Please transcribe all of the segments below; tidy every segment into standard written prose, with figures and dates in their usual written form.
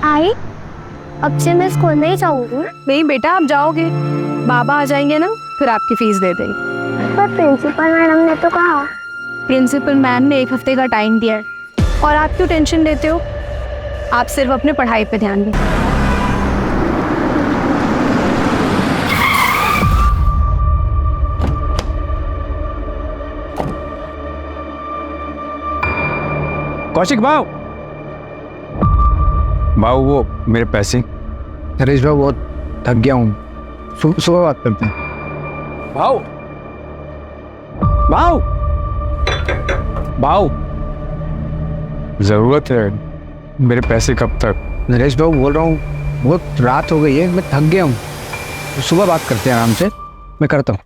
आई, अब से मैं स्कूल नहीं जाऊंगी। नहीं बेटा, आप जाओगे, बाबा आ जाएंगे ना, फिर आपकी फीस दे देंगे। पर प्रिंसिपल मैडम ने तो कहा। प्रिंसिपल मैम ने 1 हफ्ते का टाइम दिया है। और आप क्यों टेंशन लेते हो? आप सिर्फ अपने पढ़ाई पे ध्यान दें। कौशिक भाव, भाव वो मेरे पैसे। नरेश भाव बहुत थक गया हूँ, सुबह बात करते हैं। भाव, भाव, भाव, जरूरत है मेरे पैसे कब तक? नरेश भाव बोल रहा हूँ, बहुत रात हो गई है, मैं थक गया हूँ, सुबह बात करते हैं आराम से। मैं करता हूँ,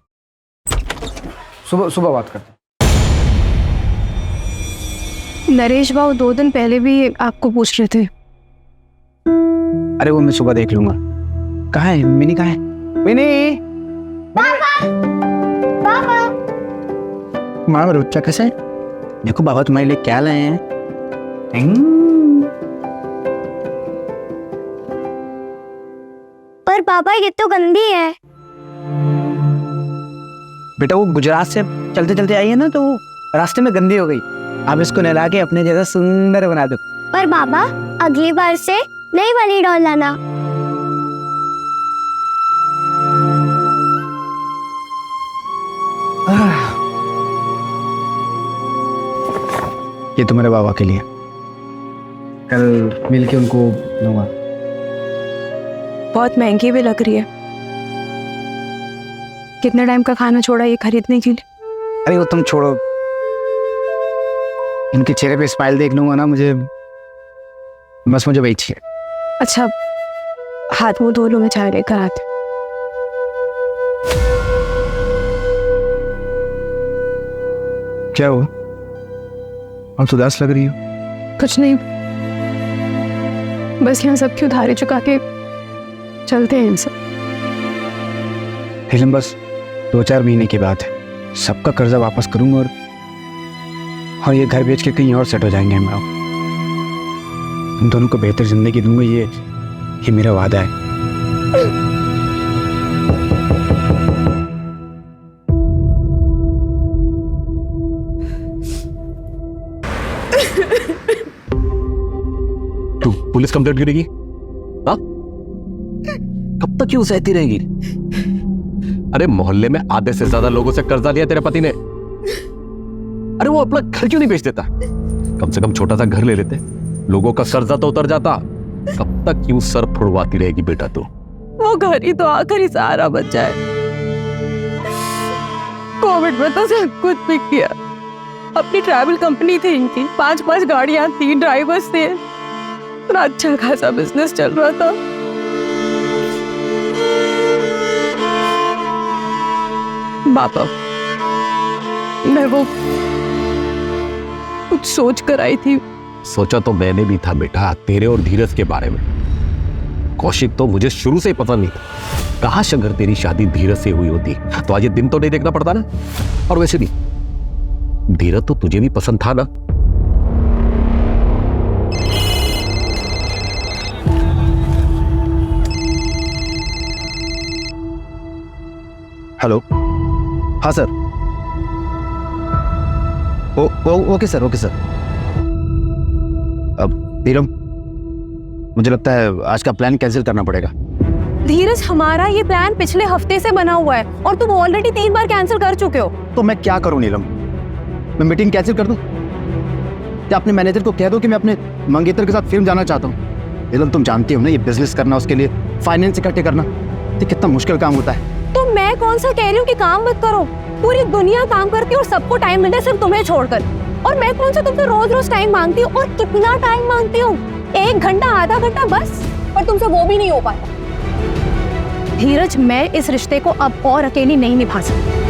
सुबह बात करते हैं। नरेश बाबू 2 दिन पहले भी आपको पूछ रहे थे। अरे वो मैं सुबह देख लूंगा। कहाँ है मिनी? कहाँ है मिनी? पापा माँ रुचा कैसे है? देखो बाबा तुम्हारे लिए क्या लाए हैं। पर पापा ये तो गंदी है। बेटा वो गुजरात से चलते चलते आई है ना, तो रास्ते में गंदी हो गई। आप इसको नहला के अपने जैसा सुंदर बना दो। पर पापा अगली बार से नई वाली डॉल लाना। ये तुम्हारे बाबा के लिए, कल मिल के उनको दूंगा। बहुत महंगी भी लग रही है। कितने टाइम का खाना छोड़ा ये खरीदने के लिए? अरे वो तुम छोड़ो, इनके चेहरे पे स्माइल देख लूंगा ना, मुझे वही चाहिए। अच्छा, हाथ मुंह धो लो, मैं चाय लेकर आती। क्या हुआ? हम उदास लग रही हो। कुछ नहीं, बस यहाँ सबकी उधारी चुका के चलते हैं इनसे। फिल्म बस 2-4 महीने के बाद है, सबका कर्जा वापस करूंगा और ये घर बेच के कहीं और सेट हो जाएंगे हम लोग। तुम दोनों को बेहतर जिंदगी दूंगा, ये मेरा वादा है। तू पुलिस कंप्लेंट करेगी? हाँ, कब तक क्यों सहती रहेगी? अरे मोहल्ले में आधे से ज्यादा लोगों से कर्जा लिया तेरे पति ने। अरे वो अपना घर क्यों नहीं बेच देता? कम से कम छोटा सा घर ले लेते, लोगों का कर्जा तो उतर जाता। कब तक क्यों सर फुड़वाती रहेगी बेटा तू? वो घर ही तो आखिरी सहारा बचा है। कोविड में तो सब कुछ बिक गया। अपनी ट्रैवल कंपनी थी इनकी, 5 गाड़ियां थी, ड्राइवर्स थे, इतना अच्छा खासा बिजनेस चल रहा था। बाबा, मैं वो कुछ सोच कर आई थी। सोचा तो मैंने भी था बेटा, तेरे और धीरज के बारे में। कौशिक तो मुझे शुरू से ही पसंद नहीं था। काश अगर तेरी शादी धीरज से हुई होती तो आज ये दिन तो नहीं देखना पड़ता ना। और वैसे भी धीरज तो तुझे भी पसंद था ना। हेलो, हाँ sir. Okay sir, okay sir. अब नीलम, मुझे लगता है आज का प्लान कैंसिल करना पड़ेगा। धीरज, हमारा ये प्लान पिछले हफ्ते से बना हुआ है और तुम ऑलरेडी 3 बार कैंसिल कर चुके हो। तो मैं क्या करूं नीलम? मैं मीटिंग कैंसिल कर दूं? क्या अपने मैनेजर को कह दो कि मैं अपने मंगेतर के साथ फिल्म जाना चाहता हूं? नीलम, तुम जानती हो ना, ये बिजनेस करना, उसके लिए फाइनेंस इकट्ठे करना, ये कितना मुश्किल काम होता है। तो मैं कौन सा कह रही हूँ कि काम मत करो? पूरी दुनिया काम करती है और सबको टाइम मिलता है, सिर्फ तुम्हें छोड़कर। और मैं कौन सा तुमसे रोज टाइम मांगती हूँ? और कितना टाइम मांगती हूँ? 1 घंटा, आधा घंटा बस। पर तुमसे वो भी नहीं हो पाता। धीरज, मैं इस रिश्ते को अब और अकेली नहीं निभा सकती।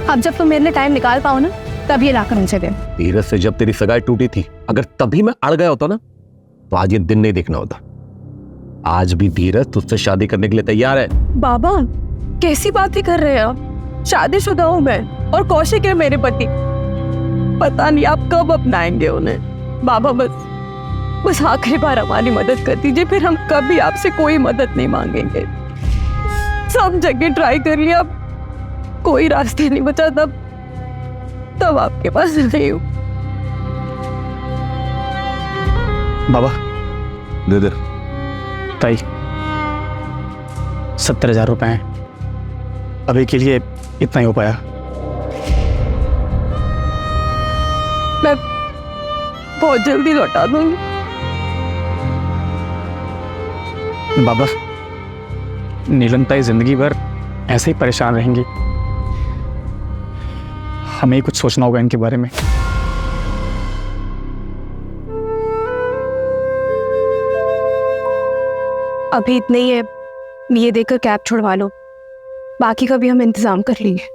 अब जब तुम मेरे लिए टाइम निकाल पाओ ना, तब ये लाकर उनसे दे। धीरज से जब तेरी सगाई टूटी थी, अगर तभी मैं अड़ गया होता ना, तो आज ये दिन नहीं देखना होता। आज भी धीरज तुझसे शादी करने के लिए तैयार है। बाबा, कैसी बातें कर रहे हैं आप? शादीशुदा हूँ मैं और कौशिक है मेरे पति। पता नहीं आप कब अपनाएंगे उन्हें। बाबा, बस बस आखिरी बार हमारी मदद कर दीजिए, फिर हम कभी आपसे कोई मदद नहीं मांगेंगे। सब जगह ट्राई कर लिया, कोई रास्ते नहीं बचा, तब आपके पास नहीं हूँ। बाबा दे दे। ताई 70,000 रुपए हैं, अभी के लिए इतना ही हो पाया। मैं बहुत जल्दी लौटा दूंगी। बाबा, नीलम ताई जिंदगी भर ऐसे ही परेशान रहेंगी, हमें ही कुछ सोचना होगा इनके बारे में। अभी इतने ही है, ये देकर कैब छुड़वा लो, बाकी का भी हम इंतजाम कर लेंगे।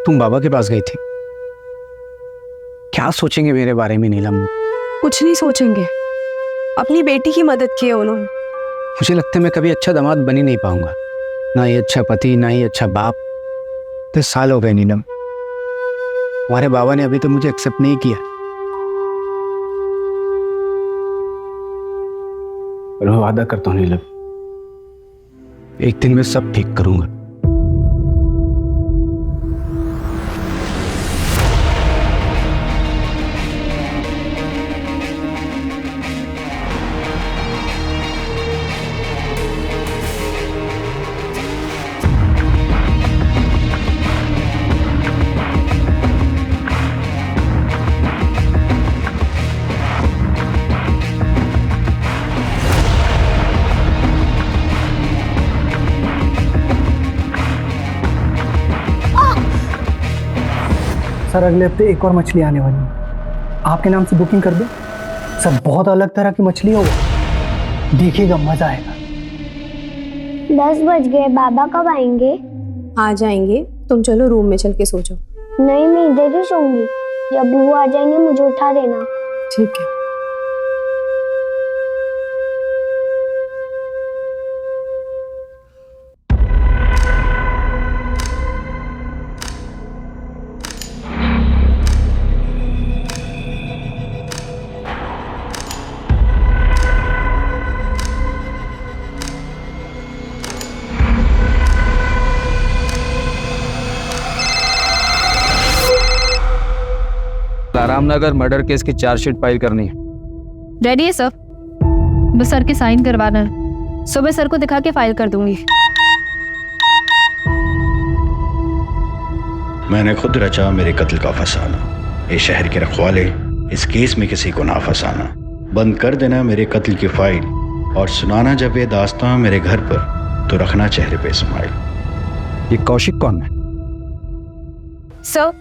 तुम बाबा के पास गई थी, क्या सोचेंगे मेरे बारे में नीलम? कुछ नहीं सोचेंगे, अपनी बेटी की मदद की है उन्होंने। मुझे लगता है मैं कभी अच्छा दामाद बन ही नहीं पाऊंगा, ना ही अच्छा पति, ना ही अच्छा बाप। 10 साल हो गए नीलम, हमारे बाबा ने अभी तो मुझे एक्सेप्ट नहीं किया। पर मैं वादा करता हूँ नीलम, एक दिन मैं सब ठीक करूंगा। सर अगले हफ्ते एक और मछली आने वाली है, आपके नाम से बुकिंग कर दो। सर बहुत अलग तरह की मछली होगा, देखिएगा मजा आएगा। 10 बज गए, बाबा कब आएंगे? आ जाएंगे, तुम चलो रूम में चल के सो जाओ। नहीं, मैं इधर ही सोऊंगी, जब भी वो आ जाएंगे मुझे उठा देना। ठीक है। रामनगर मर्डर केस की चार्जशीट फाइल करनी है। रेडी है सर, बस सर के साइन करवाना है, सुबह सर को दिखा के फाइल कर दूंगी। मैंने खुद रचा मेरे कत्ल का फसाना, इस शहर के रखवाले इस केस में किसी को ना फंसाना। बंद कर देना मेरे कत्ल की फाइल, और सुनाना जब ये दास्तां मेरे घर पर, तो रखना चेहरे पे स्माइल। ये कौशिक कौन है? सर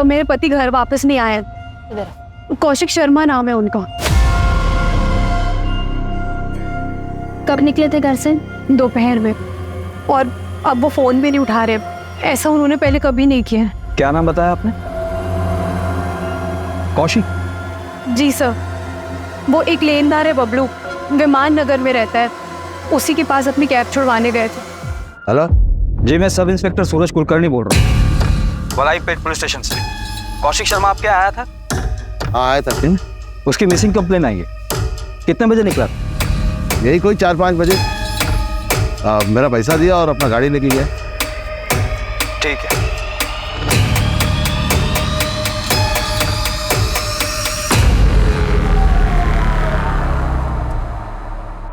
मेरे पति घर वापस नहीं आए, कौशिक शर्मा नाम है उनका। कब निकले थे घर से? दोपहर में, और अब वो फोन भी नहीं उठा रहे। ऐसा उन्होंने पहले कभी नहीं किया। क्या नाम बताया आपने? कौशिक? जी सर, वो एक लेनदार है बबलू, विमान नगर में रहता है, उसी के पास अपनी कैब छुड़वाने गए थे। हेलो जी, मैं सब इंस्पेक्टर सूरज कुलकर्णी बोल रहा हूँ, वलाईपेट पुलिस स्टेशन से। कौशिक शर्मा आपके आया था? हाँ आया था। उसकी मिसिंग कंप्लेन आई है। कितने बजे निकला? यही कोई 4-5 बजे। मेरा पैसा दिया और अपना गाड़ी लेके गया। ठीक है।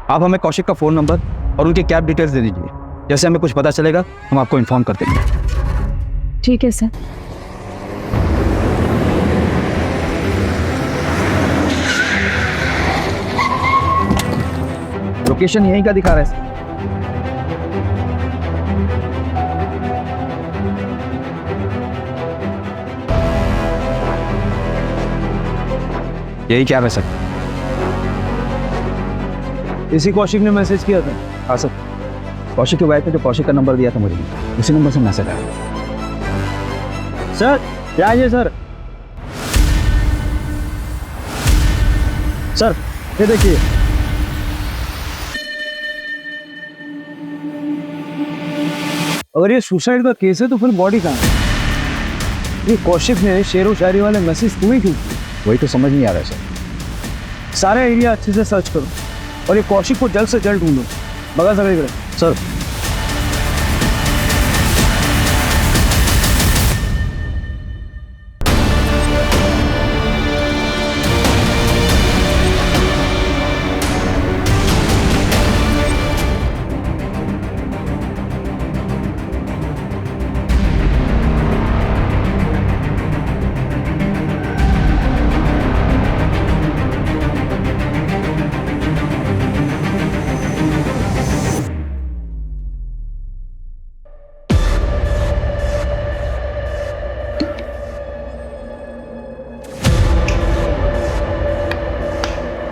आप हमें कौशिक का फोन नंबर और उनकी कैब डिटेल्स दे दीजिए, जैसे हमें कुछ पता चलेगा हम आपको इन्फॉर्म कर देंगे। ठीक है सर। लोकेशन यहीं का दिखा रहा है। यही क्या है सर? इसी कौशिक ने मैसेज किया था। हाँ सर, कौशिक की वाइफ ने जो कौशिक का नंबर दिया था मुझे, उसी नंबर से मैसेज आया। सर क्या है सर? सर ये देखिए। अगर ये सुसाइड का केस है तो फिर बॉडी कहाँ है? ये कौशिक ने शेरो शायरी वाले मैसेज तुम्हें क्यों किए? वही तो समझ नहीं आ रहा है सर। सारा एरिया अच्छे से सर्च करो और ये कौशिक को जल्द से जल्द ढूंढो। बगा सर सर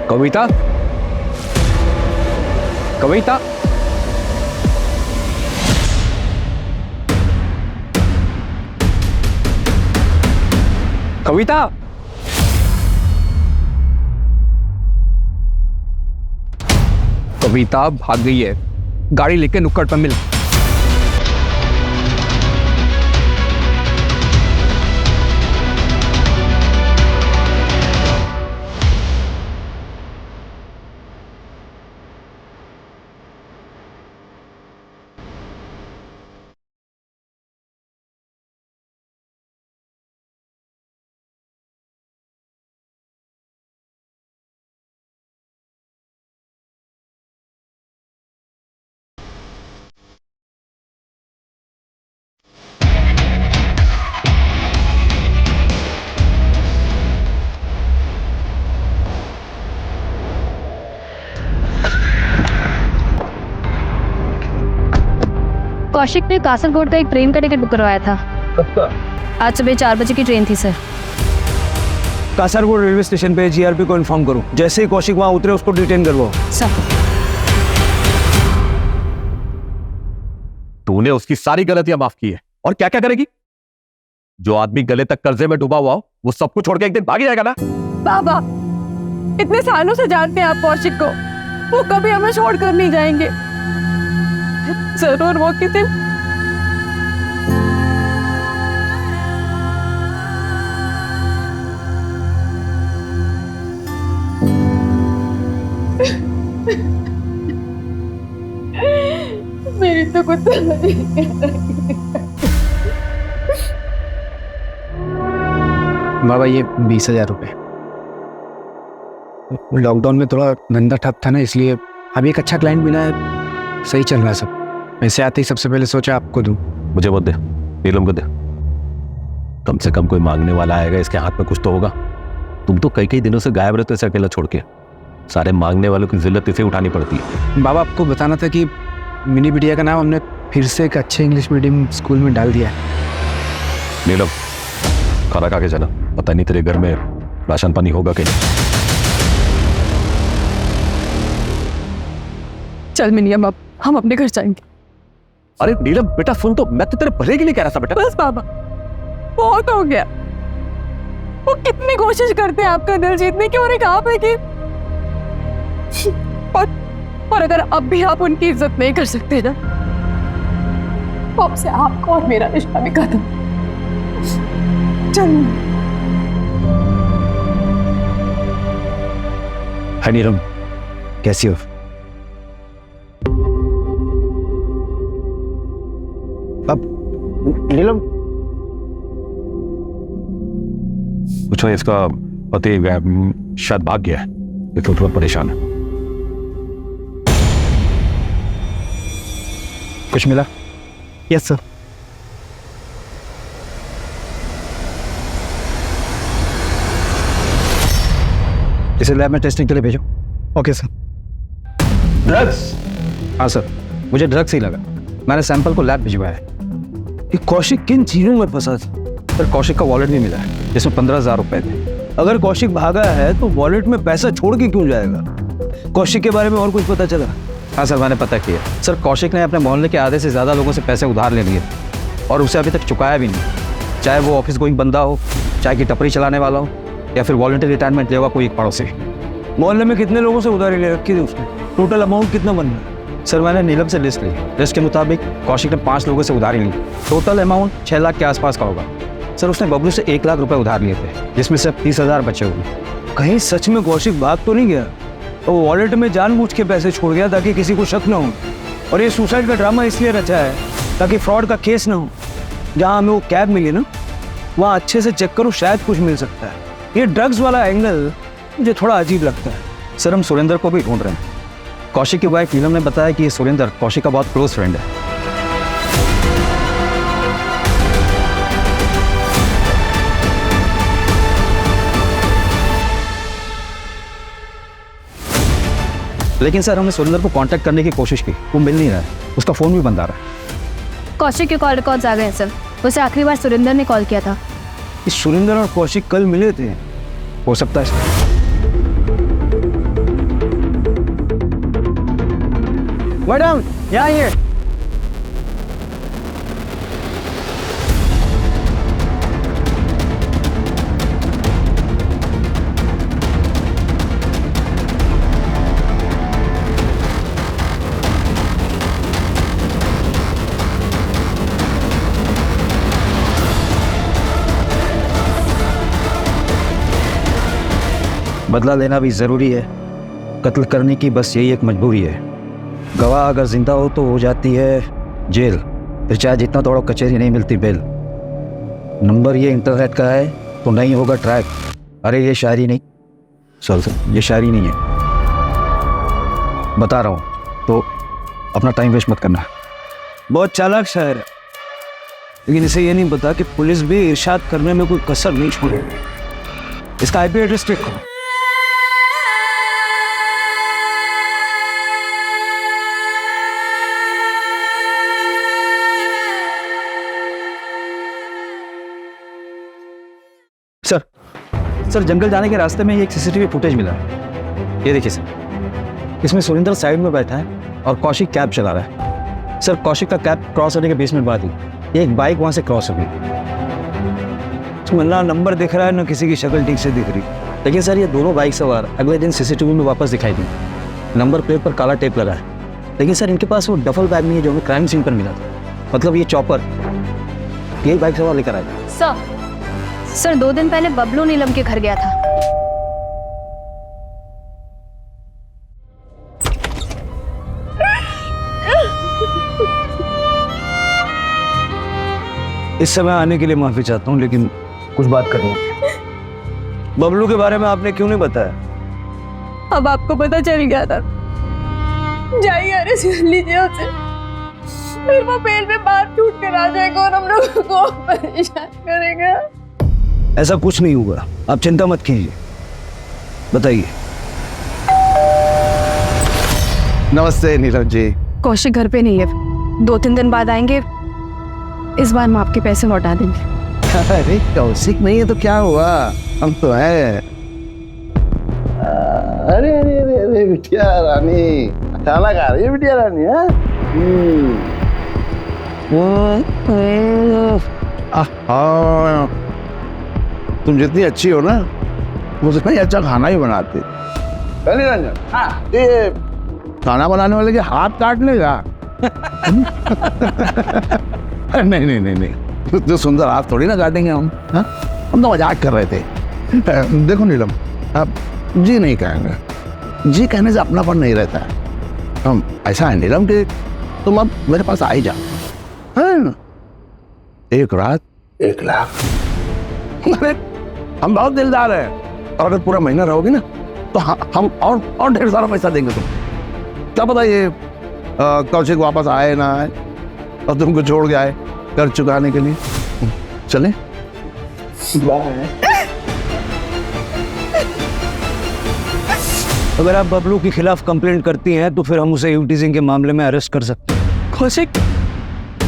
कविता, कविता, कविता, कविता भाग गई है। गाड़ी लेके नुक्कड़ पर मिल। कौशिक ने कासरगोड का एक ट्रेन का टिकट बुक करवाया था। कब का? आज सुबह 4 बजे की ट्रेन थी सर। कासरगोड रेलवे स्टेशन पे जीआरपी को इन्फॉर्म करो। जैसे ही कौशिक वहां उतरे उसको डिटेन करवाओ। सर तूने उसकी सारी गलतियां माफ की है और क्या क्या करेगी? जो आदमी गले तक कर्जे में डूबा हुआ हो वो सब कुछ छोड़ के एक दिन भाग जाएगा ना। बाबा, इतने सालों से जानते हैं आप कौशिक को, वो कभी हमें छोड़कर नहीं जाएंगे। जरूर वो किसी मेरी तो कुछ बाबा ये 20,000 रुपये। लॉकडाउन में थोड़ा धंधा ठप था ना, इसलिए अभी एक अच्छा क्लाइंट मिला है, सही चल रहा है सब। पैसे आते ही सबसे पहले सोचा आपको दूं। मुझे मत दे, नीलम को दे। कम से कम कोई मांगने वाला आएगा, इसके हाथ में कुछ तो होगा। तुम तो कई कई दिनों से गायब रहते हो अकेला छोड़ के। सारे मांगने वालों की जिल्लत इसे उठानी पड़ती है। बाबा आपको बताना था कि मिनी बिटिया का नाम हमने फिर से एक अच्छे इंग्लिश मीडियम स्कूल में डाल दिया है। नीलम खाना खा के जाना, पता नहीं तेरे घर में राशन पानी होगा कि नहीं। चल मिनियम, अब हम अपने घर जाएंगे। अरे नीलम बेटा सुन, तो मैं तो तेरे भले के लिए कह रहा था बेटा। बस बाबा, बहुत हो गया। वो कितनी कोशिश करते हैं आपका दिल जीतने की, और एक आप है कि और अगर अब भी आप उनकी इज्जत नहीं कर सकते ना, तो अब से आपका और मेरा रिश्ता भी खत्म। चल हाय नीलम, कैसी हो? अब नीलम पूछो, इसका पति शायद भाग गया है, इसलिए थोड़ा परेशान है। कुछ मिला? Yes sir. इसे लैब में टेस्टिंग के लिए भेजो। Okay sir. ड्रग्स? हाँ सर, मुझे ड्रग्स ही लगा। मैंने सैंपल को लैब भिजवाया है। ये कौशिक किन चीजों में फंसा था? सर कौशिक का वॉलेट भी मिला है, जिसमें 15,000 रुपए थे। अगर कौशिक भागा है तो वॉलेट में पैसा छोड़ के क्यों जाएगा? कौशिक के बारे में और कुछ पता चला? हाँ सर, मैंने पता किया। सर कौशिक ने अपने मोहल्ले के आधे से ज़्यादा लोगों से पैसे उधार ले लिए और उसे अभी तक चुकाया भी नहीं। चाहे वो ऑफिस गोइंग बंदा हो, चाहे कि टपरी चलाने वाला हो, या फिर वॉलंटरी रिटायरमेंट ले हुआ कोई एक पड़ोसी। मोहल्ले में कितने लोगों से उधारी ले रखी थी उसने? टोटल अमाउंट कितना बन रहा है? सर मैंने नीलम से लिस्ट ली। लिस्ट के मुताबिक कौशिक ने 5 लोगों से उधारी ली। टोटल अमाउंट 6 लाख के आसपास का होगा। सर उसने बबलू से 1 लाख रुपए उधार लिए थे, जिसमें से अब 30,000 बचे हुए। कहीं सच में कौशिक भाग तो नहीं गया? वो वॉलेट में जानबूझ के पैसे छोड़ गया ताकि किसी को शक ना हो, और ये सुसाइड का ड्रामा इसलिए रचा है ताकि फ्रॉड का केस ना हो। जहाँ हमें वो कैब मिली ना, वहाँ अच्छे से चेक करो, शायद कुछ मिल सकता है। ये ड्रग्स वाला एंगल मुझे थोड़ा अजीब लगता है। सर हम सुरेंद्र को भी ढूंढ रहे हैं। कौशिक की वाइफ नीलम ने बताया कि ये सुरेंद्र कौशिक का बहुत क्लोज फ्रेंड है। लेकिन सर हमने सुरेंद्र को कांटेक्ट करने की कोशिश की, वो मिल नहीं रहा है। उसका फोन भी बंद आ रहा है। कौशिक के कॉल रिकॉर्ड्स आ गए हैं सर। उसे आखिरी बार सुरेंद्र ने कॉल किया था। इस सुरेंद्र और कौशिक कल मिले थे। हो सकता है मैडम यहाँ आइए। बदला लेना भी ज़रूरी है। कत्ल करने की बस यही एक मजबूरी है। गवाह अगर जिंदा हो तो हो जाती है जेल, फिर चाहे जितना दौड़ो कचहरी नहीं मिलती बेल। नंबर ये इंटरनेट का है तो नहीं होगा ट्रैक। अरे ये शायरी नहीं, सर ये शायरी नहीं है, बता रहा हूँ, तो अपना टाइम वेस्ट मत करना। बहुत चालाक शायर है, लेकिन इसे ये नहीं पता कि पुलिस भी इरशाद करने में कोई कसर नहीं छोड़ेगी। इसका आईपी एड्रेस चेक करो। सर जंगल जाने के रास्ते में एक सीसीटीवी फुटेज मिला है। ये देखिए सर, इसमें सुरेंद्र साइड में बैठा है और कौशिक कैब चला रहा है। सर कौशिक का कैब क्रॉस होने के 20 मिनट बाद ही एक बाइक वहां से क्रॉस हो गई। ना नंबर दिख रहा है, ना किसी की शक्ल ठीक से दिख रही। लेकिन सर ये दोनों बाइक सवार अगले दिन सीसीटीवी में वापस दिखाई दी। नंबर प्लेट पर काला टेप लगा है, लेकिन सर इनके पास वो डफल बैग नहीं है जो हमें क्राइम सीन पर मिला था। मतलब ये चॉपर यही बाइक सवार लेकर आया। सर 2 दिन पहले बबलू नीलम के घर गया था। इस समय आने के लिए माफी चाहता हूँ, लेकिन कुछ बात करनी है। बबलू के बारे में आपने क्यों नहीं बताया? अब आपको पता चल गया था। जाइए अरेस्ट कर लीजिए उसे, फिर वो बेल पे बात छूट कर आ जाएगा और हम लोगों को परेशान करेगा। ऐसा कुछ नहीं हुआ, आप चिंता मत कीजिए। बताइए। नमस्ते नीरज जी। कौशिक घर पे नहीं है, 2-3 दिन बाद आएंगे। इस बार हम आपके पैसे लौटा देंगे। अरे कौशिक नहीं है तो क्या हुआ, हम तो हैं। अरे अरे अरे अरे बिटिया रानी, खाना खा रही है बिटिया रानी? हाँ तुम जितनी अच्छी हो ना, मुझे कहीं अच्छा खाना ही बनाते। ये खाना बनाने वाले के हाथ काट लेगा? नहीं नहीं नहीं नहीं, जो सुंदर हाथ थोड़ी ना काटेंगे हम। हाँ हम तो मजाक कर रहे थे। देखो नीलम, आप जी नहीं कहेंगे, जी कहने से अपनापन नहीं रहता है। हम ऐसा है नीलम कि तुम अब मेरे पास आ ही जाओ। हाँ? 1 रात 1 लाख। अरे हम बहुत दिलदार हैं, और अगर पूरा महीना रहोगे ना तो हम और ढेर सारा पैसा देंगे तुम। क्या पता ये कौशिक वापस आए ना आए और तुमको छोड़ के आए कर चुकाने के लिए। चले बाय। अगर आप बबलू के खिलाफ कंप्लेंट करती हैं तो फिर हम उसे यूटीजिंग के मामले में अरेस्ट कर सकते हैं। कौशिक,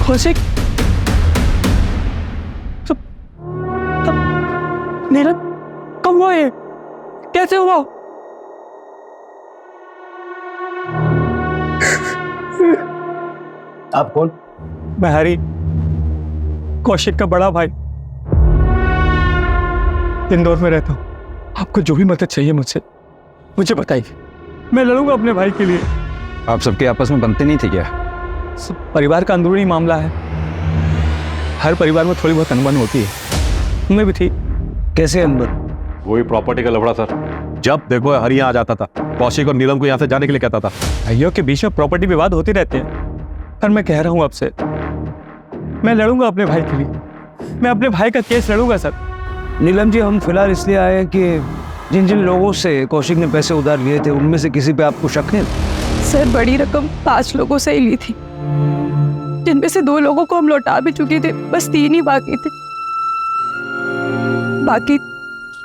कौशिक, नीरज कब हुआ ये, कैसे हुआ? आप कौन? मैं हरी, कौशिक का बड़ा भाई, इंदौर में रहता हूँ। आपको जो भी मदद चाहिए मुझसे मुझे बताइए, मैं लड़ूंगा अपने भाई के लिए। आप सबके आपस में बनते नहीं थे क्या? सब परिवार का अंदरूनी मामला है। हर परिवार में थोड़ी बहुत अनबन होती है, तुम्हें भी थी। कैसे अनबन? वही प्रॉपर्टी का लफड़ा सर। जब देखो हरि यहाँ आ जाता था, कौशिक और नीलम को यहाँ से जाने के लिए कहता था। भाइयों के बीच में प्रॉपर्टी विवाद होते रहते हैं। पर मैं कह रहा हूँ आपसे, मैं लड़ूंगा अपने भाई के लिए, मैं अपने भाई का केस लड़ूंगा सर। नीलम जी, हम फिलहाल इसलिए आए हैं कि जिन जिन लोगों से कौशिक ने पैसे उधार लिए थे उनमें से किसी पे आपको शक है? सर बड़ी रकम 5 लोगों से ही ली थी, जिनमें से 2 लोगों को हम लौटा भी चुके थे, बस 3 ही बाकी थे। बाकी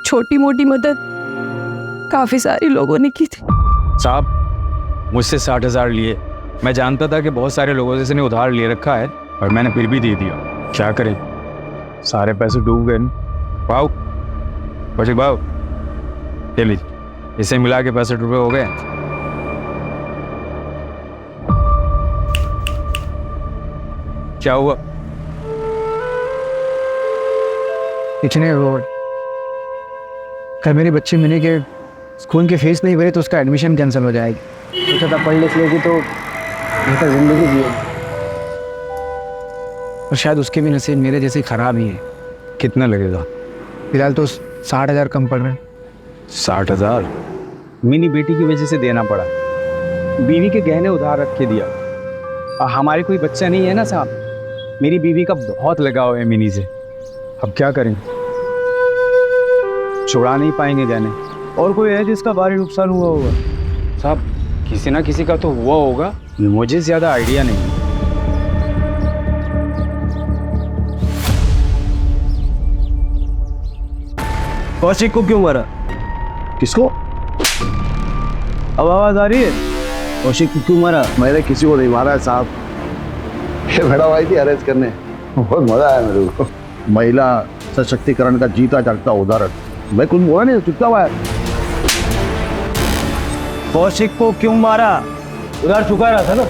छोटी मोटी मदद काफी सारी लोगों ने की थी। साहब, मुझसे 60,000 लिए। मैं जानता था कि बहुत सारे लोगों से इसने उधार ले रखा है और मैंने फिर भी दे दिया। क्या करें, सारे पैसे डूब गए। भाव कौशिक भाव, ले लीजिए, इसे मिला के 65 रुपये हो गए। क्या हुआ? इतने रोड कल मेरी बच्ची मिनी के स्कूल की फीस नहीं भरी तो उसका एडमिशन कैंसिल हो जाएगी। सोचा था पढ़ लिख लेगी तो बेहतर जिंदगी जिएगी, और शायद उसके भी नसीब मेरे जैसे खराब ही है। कितना लगेगा? फिलहाल तो 60,000 कम पड़ रहे हैं। 60,000 मिनी बेटी की वजह से देना पड़ा। बीवी के गहने उधार रख के दिया। और हमारे कोई बच्चा नहीं है ना साहब, मेरी बीवी का बहुत लगाव है मिनी से। अब क्या करें, छुड़ा नहीं पाएंगे गहने। और कोई है जिसका भारी नुकसान हुआ होगा? साहब, किसी ना किसी का तो हुआ होगा, मुझे ज्यादा आइडिया नहीं। कौशिक को क्यों मारा? किसको? अब आवाज आ रही है? कौशिक को क्यों मारा? मैंने किसी को नहीं मारा है साहब, ये मैडम आई थी अरेस्ट करने, बहुत मजा आया मेरे को। महिला सशक्तिकरण का जीता जागता उदाहरण। मैं कुछ बोला नहीं, चुपचाप आया। कौशिक को क्यों मारा? उधार चुका रहा था ना,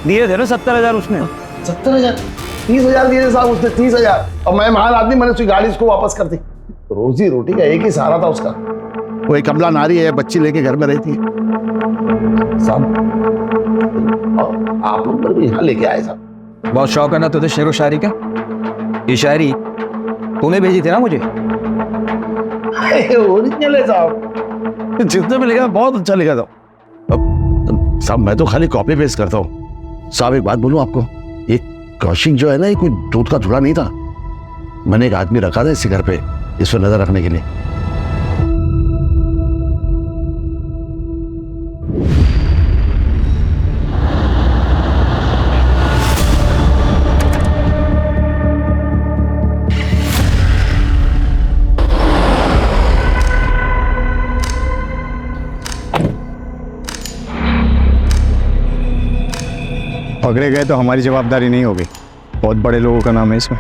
दिए थे ना 70,000 उसने। 70,000? 30,000 दिए साहब उसने, 30,000। और मैं महान आदमी, मैंने उसकी गाड़ी उसको वापस कर दी। रोजी रोटी का एक ही सहारा था उसका। वो एक कमला नारी है, बच्ची लेके घर में रहती है साहब। आप लोग मेरे को यहाँ लेके आए साहब। बहुत शौक है ना तुझे शेर व शायरी का? ये शायरी तूने भेजी थी ना मुझे? ओरिजिनल है साहब, जितने में लिखा बहुत अच्छा लिखा था। अब साहब मैं तो खाली कॉपी पेस्ट करता हूँ। साहब एक बात बोलूं आपको, ये कौशिक जो है ना, ये कोई दूध का धुला नहीं था। मैंने एक आदमी रखा था इसी घर पे, इस पर नजर रखने के लिए। पकड़े गए तो हमारी जवाबदारी नहीं होगी, बहुत बड़े लोगों का नाम है इसमें।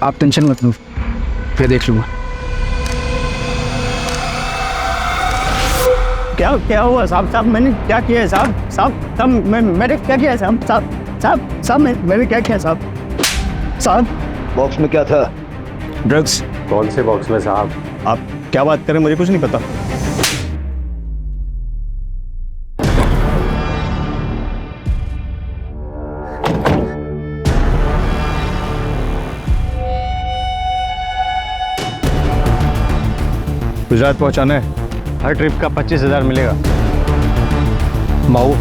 आप टेंशन मत लो, फिर देख लूँगा। क्या क्या हुआ साहब? साहब मैंने क्या किया है साहब? साहब मैंने क्या किया है साहब? साहब मैंने क्या किया साहब? साहब बॉक्स में क्या था? ड्रग्स। कौन से बॉक्स में साहब? आप क्या बात करें, मुझे कुछ नहीं पता। गुजरात पहुंचाना है, हर ट्रिप का 25,000 मिलेगा। माऊ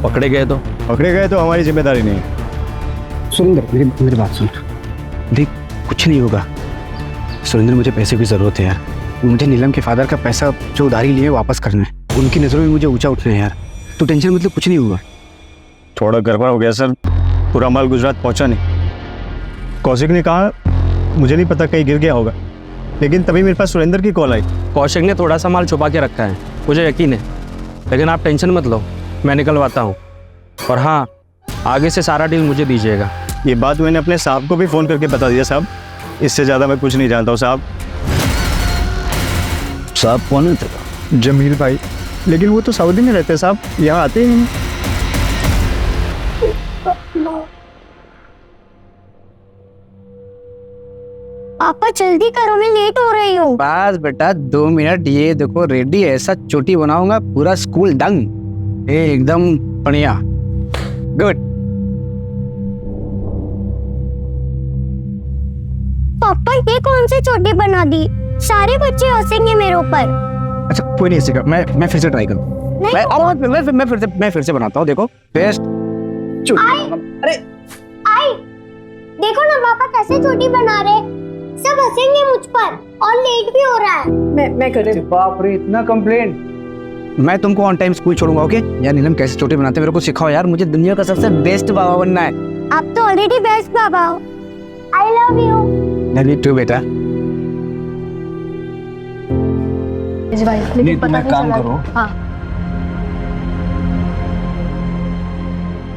पकड़े गए तो? पकड़े गए तो हमारी जिम्मेदारी नहीं है। सुरेंद्र मेरी बात सुन, देख कुछ नहीं होगा। सुरेंद्र मुझे पैसे की ज़रूरत है यार, मुझे नीलम के फादर का पैसा जो उधारी लिए वापस करना है। उनकी नज़रों में मुझे ऊंचा उठना है यार, तो टेंशन मतलब कुछ नहीं होगा। थोड़ा गड़बड़ हो गया सर, पूरा माल गुजरात पहुंचा नहीं। कौशिक ने कहा मुझे नहीं पता, कहीं गिर गया होगा, लेकिन तभी मेरे पास सुरेंद्र की कॉल आई। कौशिक ने थोड़ा सा माल छुपा के रखा है, मुझे यकीन है, लेकिन आप टेंशन मत लो, मैं निकलवाता हूँ। और हाँ, आगे से सारा डील मुझे दीजिएगा। ये बात मैंने अपने साहब को भी फ़ोन करके बता दिया साहब, इससे ज़्यादा मैं कुछ नहीं जानता हूँ साहब। साहब कौन है तेरा? जमील भाई, लेकिन वो तो सऊदी में रहते हैं साहब, यहाँ आते ही नहीं। पापा जल्दी करो, मैं लेट हो रही हूँ। बस बेटा 2 मिनट, ये देखो रेडी, ऐसा चोटी बनाऊंगा पूरा स्कूल दंग, एकदम बढ़िया, गुड। पापा ये कौन सी चोटी बना दी? सारे बच्चे हंसेंगे मेरे ऊपर। अच्छा कोई नहीं हंसेगा, मैं फिर से ट्राई करूँ। मैं फिर से बनाता हूँ, देखो पेस्ट। अरे आई देखो ना पापा कैसे चोटी बना रहे, सब हंसेंगे मुझ पर और लेट भी हो रहा है। मैं कर रही हूँ। बाप रे, इतना कंप्लेंट। मैं तुमको ऑन टाइम स्कूल छोड़ूंगा, ओके? यार नीलम कैसे चोटी बनाते हैं मेरे को सिखाओ यार, मुझे दुनिया का सबसे बेस्ट बाबा बनना है। आप तो ऑलरेडी बेस्ट बाबा हो। I love you. Love you too बेटा। नहीं तुम एक काम करो, हाँ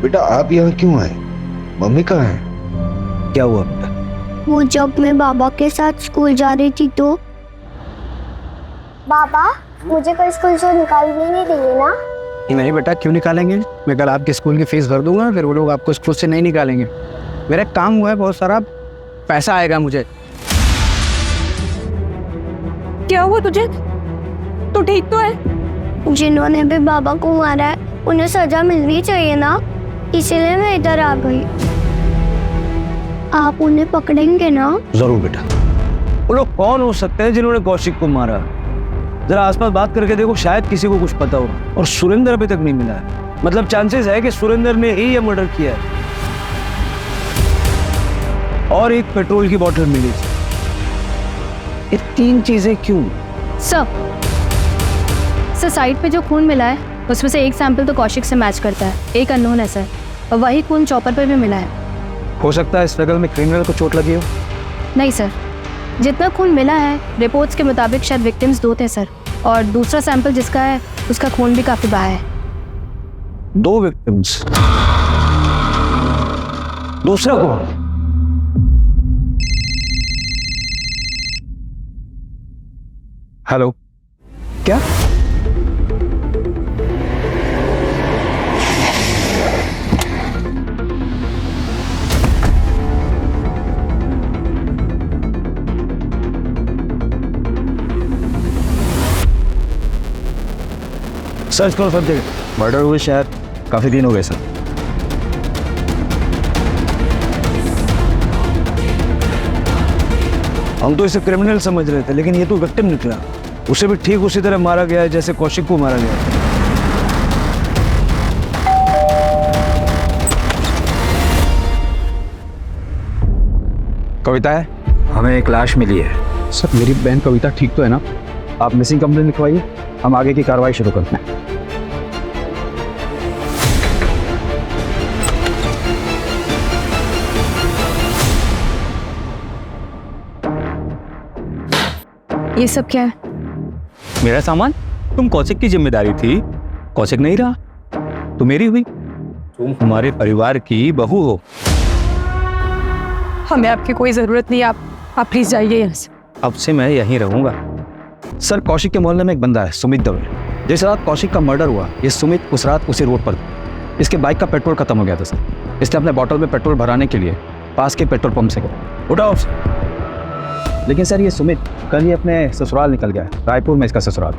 बेटा आप यहाँ क्यों आए? मम्मी कहाँ है? क्या हुआ बेटा? वो जब मैं बाबा के साथ स्कूल जा रही थी तो बाबा मुझे कल स्कूल से निकालने नहीं देंगे ना? नहीं बेटा, क्यों निकालेंगे? मैं कल आपके स्कूल की फीस भर दूंगा, फिर वो लोग आपको स्कूल से नहीं निकालेंगे। मेरा काम हुआ है, बहुत सारा पैसा आएगा मुझे। क्या हुआ तुझे? तू ठीक तो है? जिन्होंने भी बाबा को मारा है उन्हें सजा मिलनी चाहिए ना, इसीलिए मैं इधर आ गई। आप उन्हें पकड़ेंगे ना? जरूर बेटा। वो लोग कौन हो सकते हैं जिन्होंने कौशिक को मारा? जरा आसपास बात करके देखो, शायद किसी को कुछ पता हो। और सुरेंद्र अभी तक नहीं मिला है, मतलब चांसेस है कि सुरेंद्र ने ही ये मर्डर किया है। और एक पेट्रोल की बोतल मिली थी। ये 3 चीजें क्यों? सर साइड पे जो खून मिला है उसमें से एक सैंपल तो कौशिक से मैच करता है, एक अननोन है सर, और वही खून चॉपर पे भी मिला है। हो सकता है स्ट्रगल में क्रिमिनल को चोट लगी हो। नहीं सर, जितना खून मिला है रिपोर्ट्स के मुताबिक शायद विक्टिम्स 2 थे सर, और दूसरा सैंपल जिसका है उसका खून भी काफी बहा है। 2 विक्टिम्स, दूसरा कौन? हेलो, क्या? सर्च करो सब जगह। मर्डर हुए शायद काफ़ी दिन हो गए सर। हम तो इसे क्रिमिनल समझ रहे थे, लेकिन ये तो विक्टिम निकला। उसे भी ठीक उसी तरह मारा गया है जैसे कौशिक को मारा गया। कविता है, हमें एक लाश मिली है। सर मेरी बहन कविता ठीक तो है ना? आप मिसिंग कंप्लेंट लिखवाइए, हम आगे की कार्रवाई शुरू करते हैं। ये सब क्या है? मेरा सामान? तुम कौशिक की जिम्मेदारी थी, कौशिक नहीं रहा तो मेरी हुई। तुम हमारे परिवार की बहू हो। हमें आपकी कोई जरूरत नहीं, आप प्लीज जाइए यहाँ से। अब से मैं यहीं रहूंगा। सर कौशिक के मोहल्ले में एक बंदा है सुमित दवे। जिस रात कौशिक का मर्डर हुआ, ये सुमित उस रात उसी रोड पर था। इसके बाइक का पेट्रोल खत्म हो गया था सर। इसने अपने बॉटल में पेट्रोल भराने के लिए पास के पेट्रोल पंप से गया। उठाओ। लेकिन सर ये सुमित कल ही अपने ससुराल निकल गया है। रायपुर में इसका ससुराल।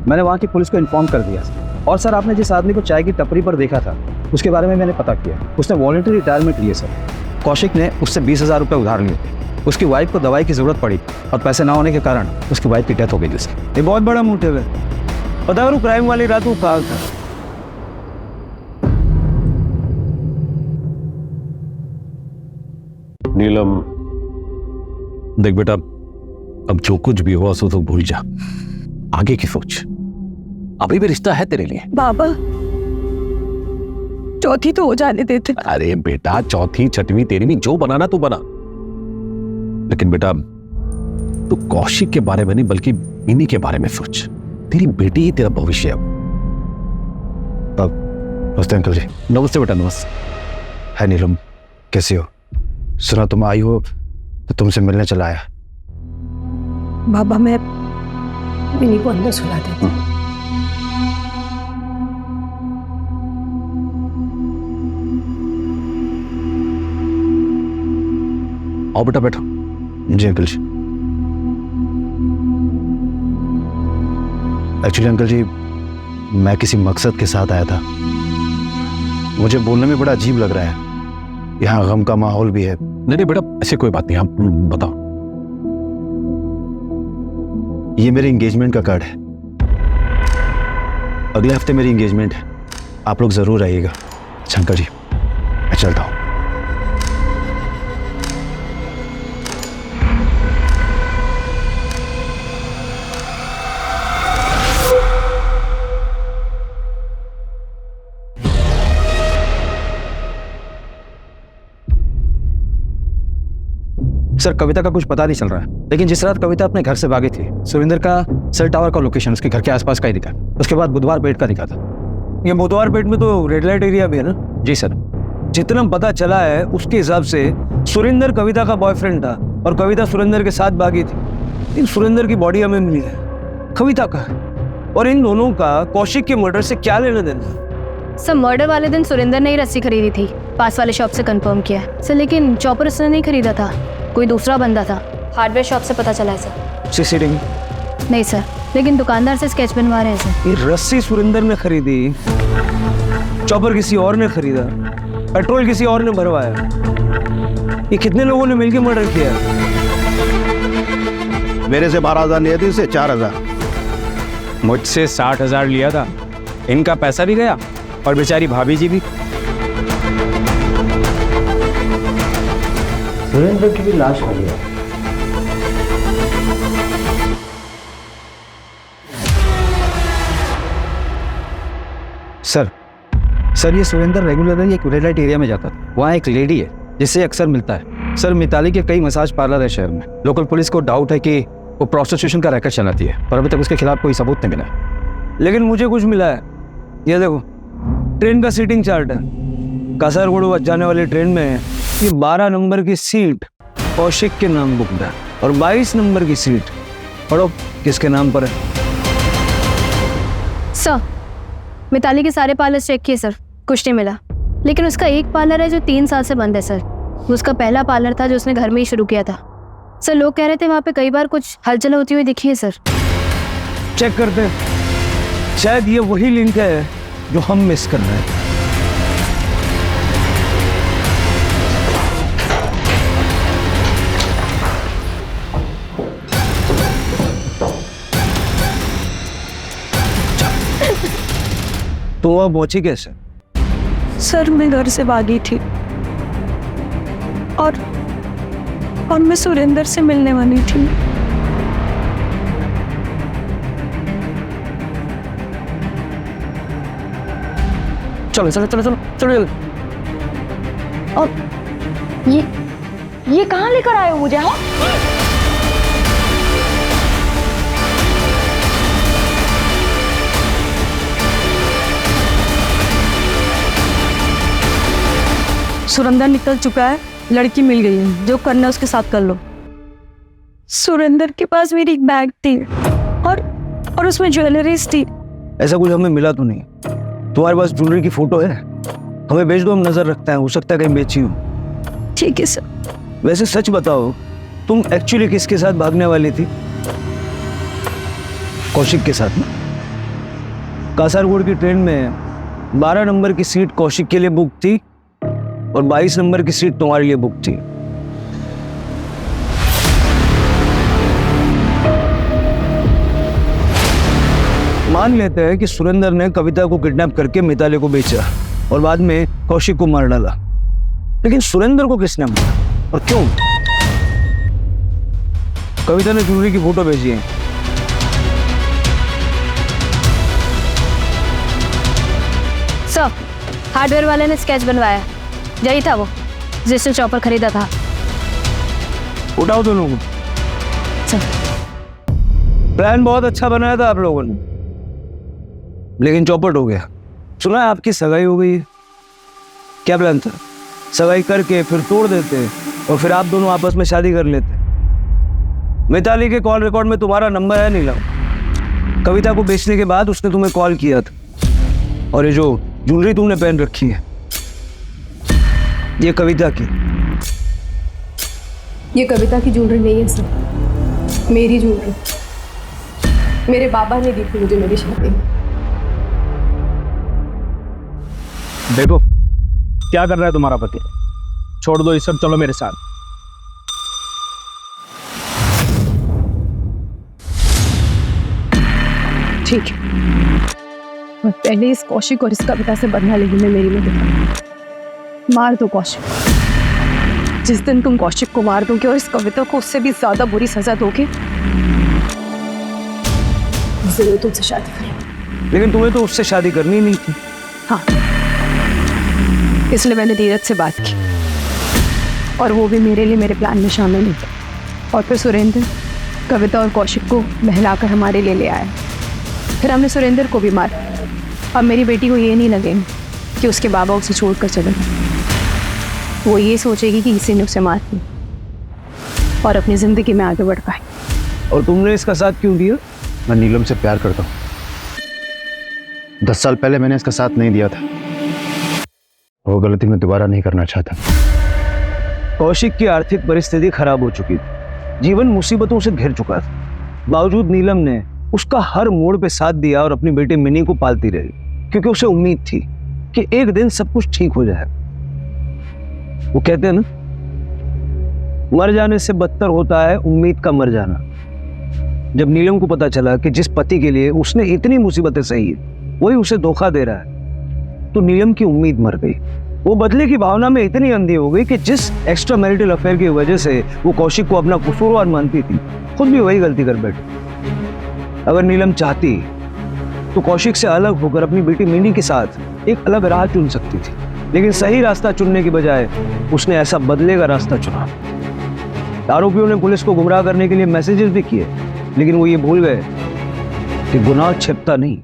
मैंने वहाँ की पुलिस को इन्फॉर्म कर दिया। और सर आपने जिस आदमी को चाय की टपरी पर देखा था उसके बारे में मैंने पता किया। उसने वॉलंटरी रिटायरमेंट लिए सर। कौशिक ने उससे 20,000 रुपये उधार लिए थे। उसकी वाइफ को दवाई की ज़रूरत पड़ी और पैसे ना होने के कारण उसकी वाइफ की डेथ हो गई जिसकी। ये बहुत बड़ा मोटिव है। पता करो क्राइम वाली रात वो कहाँ था। नीलम, देख बेटा, अब जो कुछ भी हुआ सो तो भूल जा, आगे की सोच। अभी भी रिश्ता है तेरे लिए। बाबा चौथी तो हो जाने देते। अरे बेटा, चौथी छठवीं तेरी भी, जो बनाना तू बना। लेकिन बेटा तू कौशिक के बारे में नहीं बल्कि इन्हीं के बारे में सोच। तेरी बेटी ही तेरा भविष्य है। नमस्ते अंकल जी। नमस्ते बेटा, नमस्ते। है नीलम, कैसी हो? सुना तुम आई हो तो तुमसे मिलने चला आया। बाबा मैं मिनी को अंदर सुला देती हूँ। आओ बेटा बैठो। जी अंकल जी। एक्चुअली अंकल जी, मैं किसी मकसद के साथ आया था। मुझे बोलने में बड़ा अजीब लग रहा है, यहाँ गम का माहौल भी है। नहीं नहीं बेटा, ऐसी कोई बात नहीं, आप बताओ। ये मेरे एंगेजमेंट का कार्ड है। अगले हफ्ते मेरी एंगेजमेंट है, आप लोग जरूर आइएगा। अच्छा अंकल जी, मैं चलता हूँ। सर, कविता का कुछ पता नहीं चल रहा है, लेकिन जिस रात कविता अपने घर से भागी थी, सुरेंद्र का सेल टावर का लोकेशन उसके घर के आसपास का ही दिखा। उसके बाद बुधवार पेट का दिखा था। ये बुधवार पेट में तो रेड लाइट एरिया भी है ना? जी सर। जितना पता चला है उसके हिसाब से सुरेंद्र कविता का बॉयफ्रेंड था और कविता सुरेंद्र के साथ भागी थी। लेकिन सुरेंद्र की बॉडी हमें मिली है, कविता का है। और इन दोनों का कौशिक के मर्डर से क्या लेना देना? सर, मर्डर वाले दिन सुरेंद्र ने ही रस्सी खरीदी थी, पास वाले शॉप से कंफर्म किया है सर। लेकिन चॉपर उसने नहीं खरीदा था, कोई दूसरा बंदा था। हार्डवेयर शॉप से पता चला है सर। सीसीटीवी नहीं सर, लेकिन दुकानदार से स्केच बनवा रहे हैं सर। ये रस्सी सुरेंद्र ने खरीदी, चॉपर किसी और ने खरीदा, पेट्रोल किसी और ने भरवाया। ये कितने लोगों ने मिलकर मर्डर किया? मेरे से 12,000 लिए थे, इसे 4,000। मुझसे 60,000 लिया था, इनका पैसा भी गया और बेचारी भाभी जी भी। सुरेंद्र की भी लाश मिली है। सर, ये सुरेंद्र रेगुलरली एक रेड लाइट एरिया में जाता था। वहाँ एक लेडी है जिससे अक्सर मिलता है। सर, मिताली के कई मसाज पार्लर है शहर में। लोकल पुलिस को डाउट है कि वो प्रोस्टिट्यूशन का रैकेट चलाती है, पर अभी तक उसके खिलाफ कोई सबूत नहीं मिला। लेकिन मुझे कुछ मिला है। ये देखो, ट्रेन का सीटिंग चार्ट है। कासरगोड जाने वाली ट्रेन में ये 12 नंबर की सीट कौशिक के नाम बुकड है और 22 नंबर की सीट पढ़ो किसके नाम पर है। सर, मिताली के सारे पार्लर चेक किए सर, कुछ नहीं मिला। लेकिन उसका एक पार्लर है जो 3 साल से बंद है सर। वो उसका पहला पार्लर था जो उसने घर में ही शुरू किया था सर। लोग कह रहे थे वहाँ पे कई बार कुछ हलचल होती हुई दिखी है सर। चेक करते हैं, शायद ये वही लिंक है जो हम मिस कर रहे हैं। तो वह पहुंची कैसे? सर, मैं घर से भागी थी और मैं सुरेंद्र से मिलने वाली थी। चलो चलो चलो चलो चलो। और ये कहाँ लेकर आए हो मुझे? हाँ, सुरेंद्र निकल चुका है, लड़की मिल गई है, जो करना है उसके साथ कर लो। सुरेंद्र के पास मेरी एक बैग थी और उसमें ज्वेलरीज थी। ऐसा कुछ हमें मिला तो नहीं। तुम्हारे पास ज्वेलरी की फोटो है? हमें भेज दो, हम नजर रखते हैं, हो सकता है कहीं बेची हो। ठीक है सर। वैसे सच बताओ, तुम एक्चुअली किसके साथ भागने वाली थी? कौशिक के साथ ना? कासरगोड की ट्रेन में 12 नंबर की सीट कौशिक के लिए बुक थी और 22 नंबर की सीट तुम्हारे लिए बुक थी। मान लेते हैं कि सुरेंद्र ने कविता को किडनैप करके मिताली को बेचा और बाद में कौशिक को मार डाला। लेकिन सुरेंद्र को किसने मारा और क्यों? कविता ने ज्वेलरी की फोटो भेजी है। सर, हार्डवेयर वाले ने स्केच बनवाया, यही था वो जिसने चॉपर खरीदा था। उठाओ दोनों को। प्लान बहुत अच्छा बनाया था आप लोगों ने, लेकिन चौपट हो गया। सुना है आपकी सगाई हो गई है। क्या प्लान था? सगाई करके फिर तोड़ देते और फिर आप दोनों आपस में शादी कर लेते। मिताली के कॉल रिकॉर्ड में तुम्हारा नंबर है नीलम। कविता को बेचने के बाद उसने तुम्हें कॉल किया था। और ये जो ज्वेलरी तुमने पहन रखी है, ये कविता की। ये कविता की ज्वेलरी नहीं है सर, मेरी ज्वेलरी। मेरे बाबा ने दी थी मुझे मेरी शादी में। देखो क्या कर रहा है तुम्हारा पति, छोड़ दो ये सब, चलो मेरे साथ। ठीक है, और पहले इस कौशिक और इस कविता से बदला लेने में मेरी मदद। मार दो कौशिक। जिस दिन तुम कौशिक को मार दोगे और इस कविता को उससे भी ज्यादा बुरी सजा दोगे, जरूर तुमसे शादी करेंगे। लेकिन तुम्हें तो उससे शादी करनी नहीं थी। हाँ, इसलिए मैंने धीरज से बात की, और वो भी मेरे लिए मेरे प्लान में शामिल नहीं था। और फिर सुरेंद्र कविता और कौशिक को बहलाकर हमारे लिए ले आया। फिर हमने सुरेंद्र को भी मारा। अब मेरी बेटी को ये नहीं लगेगा कि उसके बाबा उसे छोड़कर चले गए। वो ये सोचेगी कि इसी ने उसे मार दी और अपनी जिंदगी में आगे बढ़ पाए। और तुमने इसका साथ क्यों दिया? मैं नीलम से प्यार करता हूँ। 10 साल पहले मैंने इसका साथ नहीं दिया था। वो गलती मैं दोबारा नहीं करना चाहता। कौशिक की आर्थिक परिस्थिति खराब हो चुकी थी, जीवन मुसीबतों से घिर चुका था। बावजूद नीलम ने उसका हर मोड़ पे साथ दिया और अपनी बेटी मिनी को पालती रही, क्योंकि उसे उम्मीद थी कि एक दिन सब कुछ ठीक हो जाए। वो कहते हैं ना, मर जाने से बदतर होता है उम्मीद का मर जाना। जब नीलम को पता चला कि जिस पति के लिए उसने इतनी मुसीबतें सही है वही उसे धोखा दे रहा है, तो नीलम की उम्मीद मर गई। वो बदले की भावना में इतनी अंधी हो गई कि जिस एक्स्ट्रा मैरिटल अफेयर की वजह से वो कौशिक को अपना कसूरवार मानती थी, खुद भी वही गलती कर बैठी। अगर नीलम चाहती तो कौशिक से अलग होकर अपनी बेटी मिनी के साथ एक अलग राह चुन सकती थी, लेकिन सही रास्ता चुनने की बजाय उसने ऐसा बदले का रास्ता चुना। आरोपियों ने पुलिस को गुमराह करने के लिए मैसेजेस भी किए, लेकिन वो ये भूल गए कि गुनाह छिपता नहीं,